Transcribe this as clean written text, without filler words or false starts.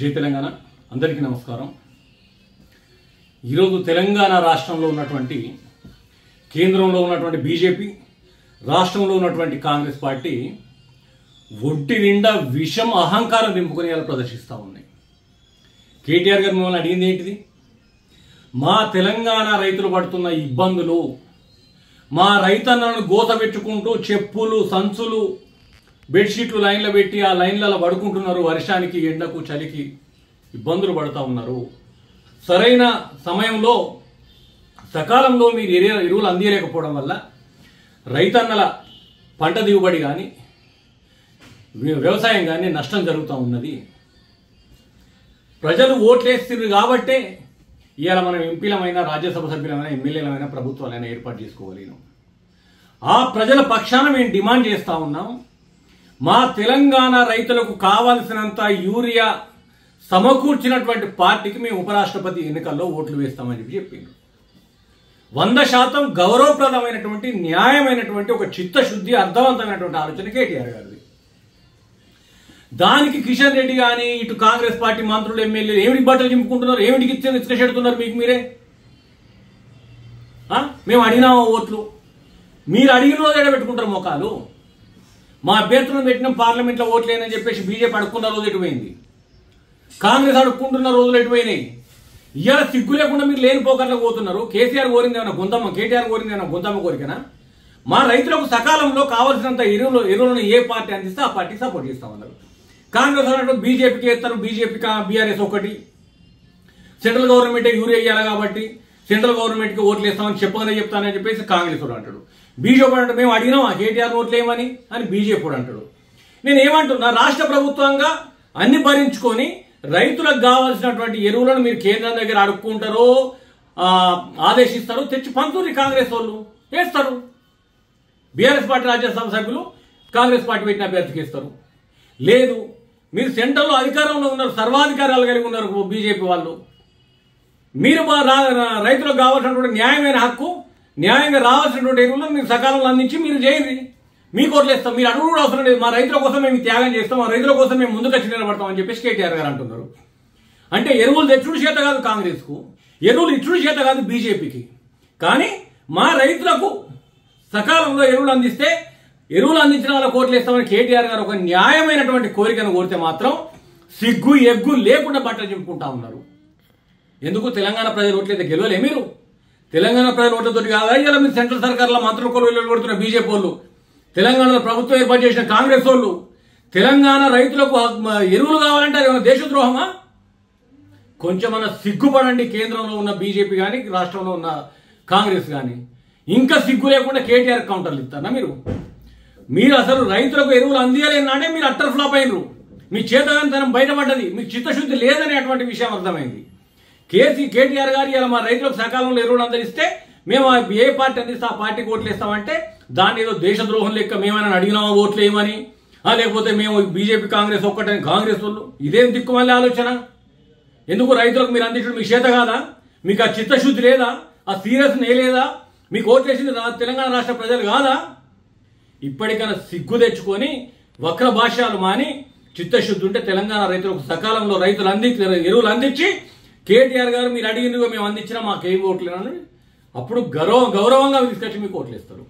జై తెలంగాణ అందరికీ నమస్కారం। ఈరోజు తెలంగాణ రాష్ట్రంలో ఉన్నటువంటి కేంద్రంలో ఉన్నటువంటి బీజేపీ రాష్ట్రంలో ఉన్నటువంటి కాంగ్రెస్ పార్టీ ఒంటి నిండా విషం అహంకారం నింపుకొని అలా ప్రదర్శిస్తూ ఉన్నాయి। కేటీఆర్ గారు మిమ్మల్ని అడిగింది ఏంటిది? మా తెలంగాణ రైతులు పడుతున్న ఇబ్బందులు, మా రైతన్నలను గోత పెట్టుకుంటూ చెప్పులు సంచులు బెడ్షీట్లు లైన్లో పెట్టి ఆ లైన్లలో పడుకుంటున్నారు, వర్షానికి ఎండకు చలికి ఇబ్బందులు పడుతూ ఉన్నారు। సరైన సమయంలో సకాలంలో మీరు ఎరువులు అందియలేకపోవడం వల్ల రైతన్నల పంట దిగుబడి కానీ వ్యవసాయం కానీ నష్టం జరుగుతూ ఉన్నది। ప్రజలు ఓట్లేస్తారు కాబట్టే ఇవాళ మనం ఎంపీలమైన రాజ్యసభ సభ్యులమైన ఎమ్మెల్యేలమైన ప్రభుత్వాలైనా ఏర్పాటు చేసుకోగలిగినాం। ఆ ప్రజల పక్షాన మేము డిమాండ్ చేస్తూ ఉన్నాం, మా తెలంగాణ రైతులకు కావాల్సినంత యూరియా సమకూర్చినటువంటి పార్టీకి మేము ఉపరాష్ట్రపతి ఎన్నికల్లో ఓట్లు వేస్తామని చెప్పిండ్రు। 100% గౌరవప్రదమైనటువంటి న్యాయమైనటువంటి ఒక చిత్తశుద్ధి అర్థవంతమైనటువంటి ఆలోచన కేటీఆర్ గారిది। దానికి కిషన్ రెడ్డి కానీ ఇటు కాంగ్రెస్ పార్టీ మంత్రులు ఎమ్మెల్యేలు ఏమిటి బట్టలు చింపుకుంటున్నారు, ఏమిటికి ఇసుకెడుతున్నారు మీకు మీరే? మేము అడిగినామా ఓట్లు? మీరు అడిగిన రోజు పెట్టుకుంటారు మోకాలు? మా అభ్యర్థులను పెట్టిన పార్లమెంట్లో ఓట్లేనని చెప్పేసి బీజేపీ అడుక్కున్న రోజు ఎటుపోయింది, కాంగ్రెస్ అడుక్కుంటున్న రోజులు ఎటుపోయినాయి? ఇవాళ సిగ్గు లేకుండా మీరు లేని పోకట్లకు పోతున్నారు। కేసీఆర్ కోరింది ఏమైనా గొంతమ్మ, కేటీఆర్ కోరింది ఏమైనా గొంతమ్మ కోరికనా? మా రైతులకు సకాలంలో కావాల్సినంత ఎరువులను ఏ పార్టీ అందిస్తే ఆ పార్టీకి సపోర్ట్ చేస్తామన్నారు। కాంగ్రెస్ అన్నట్టు బీజేపీకి వేస్తారు, బీజేపీకి బీఆర్ఎస్ ఒకటి, సెంట్రల్ గవర్నమెంటే యూరియా ఇవ్వాలి కాబట్టి సెంట్రల్ గవర్నమెంట్కి ఓట్లు వేస్తామని చెప్పగానే చెప్తానని చెప్పేసి కాంగ్రెస్ కూడా అంటాడు। బీజేపీ అంటే మేము అడిగినాం ఆ కేటీఆర్ ఓట్లు ఏమని అని బీజేపీ కూడా అంటాడు। నేను ఏమంటున్నా, రాష్ట్ర ప్రభుత్వంగా అన్ని భరించుకొని రైతులకు కావాల్సినటువంటి ఎరువులను మీరు కేంద్రం దగ్గర అడుక్కుంటారో ఆదేశిస్తారో తెచ్చి పంతూరి కాంగ్రెస్ వాళ్ళు వేస్తారు। బీఆర్ఎస్ పార్టీ రాజ్యసభ సభ్యులు కాంగ్రెస్ పార్టీ పెట్టిన అభ్యర్థికి ఇస్తారు। లేదు, మీరు సెంట్రల్లో అధికారంలో ఉన్నారు, సర్వాధికారాలు కలిగి ఉన్నారు బీజేపీ వాళ్ళు, మీరు రైతులకు కావాల్సినటువంటి న్యాయమైన హక్కు, న్యాయంగా రావాల్సినటువంటి ఎరువులను మీరు సకాలంలో అందించి మీరు చేయండి, మీకు ఓట్లేస్తాం, మీరు అడుగు కూడా అవసరం లేదు, మా రైతుల కోసం మేము త్యాగం చేస్తాం, మా రైతుల కోసం మేము ముందుకు వచ్చి నిలబడతామని చెప్పేసి కేటీఆర్ గారు అంటున్నారు। అంటే ఎరువులు తెచ్చుడు చేత కాదు కాంగ్రెస్కు, ఎరువులు ఇచ్చుడు చేత కాదు బీజేపీకి, కానీ మా రైతులకు సకాలంలో ఎరువులు అందిస్తే ఎరువులు అందించిన వాళ్ళకి ఓట్లేస్తామని కేటీఆర్ గారు ఒక న్యాయమైనటువంటి కోరికను కోరితే మాత్రం సిగ్గు ఎగ్గు లేకుండా బట్టలు చెప్పుకుంటా ఉన్నారు। ఎందుకు తెలంగాణ ప్రజలు ఓట్లయితే గెలవలే? మీరు తెలంగాణ ప్రజల ఓట్లతో కాదా ఇలా మీరు సెంట్రల్ సర్కార్లో మంత్రులు కొలువులు కొడుతున్న బీజేపీ వాళ్ళు, తెలంగాణలో ప్రభుత్వం ఏర్పాటు చేసిన కాంగ్రెస్ వాళ్ళు, తెలంగాణ రైతులకు ఎరువులు కావాలంటే అది దేశద్రోహమా? కొంచెమన్నా సిగ్గుపడండి కేంద్రంలో ఉన్న బీజేపీ కానీ రాష్ట్రంలో ఉన్న కాంగ్రెస్ కానీ। ఇంకా సిగ్గు లేకుండా కేటీఆర్ కౌంటర్లు ఇస్తారా మీరు అసలు రైతులకు ఎరువులు అందియలేనాడే మీరు అట్టర్ ఫ్లాప్ అయినరు, మీ చేతగానితనం బయటపడ్డది, మీకు చిత్తశుద్ధి లేదనే అటువంటి విషయం అర్థమైంది। కేటీఆర్ గారు ఇలా మా రైతులకు సకాలంలో ఎరువులు అందరిస్తే మేము ఏ పార్టీ అందిస్తే ఆ పార్టీకి ఓట్లు వేస్తామంటే దాన్ని ఏదో దేశద్రోహం లెక్క మేమైనా అడిగినామా ఓట్లు వేయమని, లేకపోతే మేము బీజేపీ కాంగ్రెస్ ఒక్కటని కాంగ్రెస్ వాళ్ళు, ఇదేం దిక్కుమల్లి ఆలోచన? ఎందుకు రైతులకు మీరు అందించడం మీకు చేత కాదా? మీకు ఆ చిత్తశుద్ధి లేదా? ఆ సీరియస్ లేదా? మీకు ఓట్లు వేసింది తెలంగాణ రాష్ట్ర ప్రజలు కాదా? ఇప్పటికైనా సిగ్గు తెచ్చుకొని వక్ర భాష్యాలు మాని చిత్తశుద్ధి ఉంటే తెలంగాణ రైతులకు సకాలంలో ఎరువులు అందించి కేటీఆర్ గారు మీరు అడిగినగా మేము అందించినా మాకేం ఓట్లేనని అప్పుడు గౌరవంగా తీసుకొచ్చి మీకు ఓట్లేస్తారు।